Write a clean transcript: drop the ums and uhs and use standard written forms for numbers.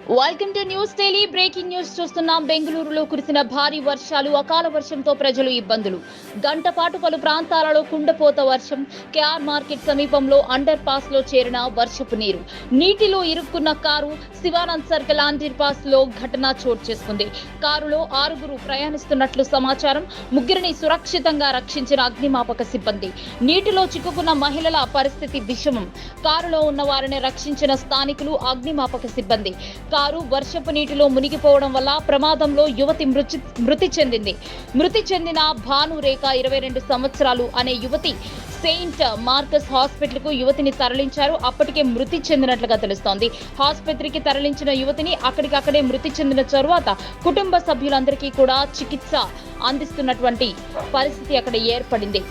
Welcome to news daily. Breaking news చూస్తున్నాం. బెంగళూరులో కురిసిన భారీ వర్షాలు, అకాల వర్షంతో ప్రజలు ఇబ్బందులు. గంట పాటు పలు ప్రాంతాలలో కుండపోత వర్షం. కేఆర్ మార్కెట్ సమీపంలో అండర్ పాస్ లో చేరిన వర్షపు నీరు. నీటిలో ఇరుక్కున్న car Shivanand circle under pass లో ఘటన చోటు చేసుకుంది. కారులో 6 ప్రయాణిస్తున్నట్లు సమాచారం. ముగ్గురిని సురక్షితంగా రక్షించిన అగ్నిమాపక సిబ్బంది. నీటిలో చిక్కుకున్న మహిళల పరిస్థితి విషమం. కారులో ఉన్న వారిని రక్షించిన స్థానికులు, అగ్నిమాపక సిబ్బంది. కారు వర్షపు నీటిలో మునిగిపోవడం వల్ల ప్రమాదంలో యువతి మృతి చెందిన భానురేఖ 22 సంవత్సరాలు అనే యువతి సెయింట్ మార్కస్ హాస్పిటల్ కు యువతిని తరలించారు. అప్పటికే మృతి చెందినట్లుగా తెలుస్తోంది. ఆసుపత్రికి తరలించిన యువతిని అక్కడికక్కడే మృతి చెందిన తరువాత కుటుంబ సభ్యులందరికీ కూడా చికిత్స అందిస్తున్నటువంటి పరిస్థితి అక్కడ ఏర్పడింది.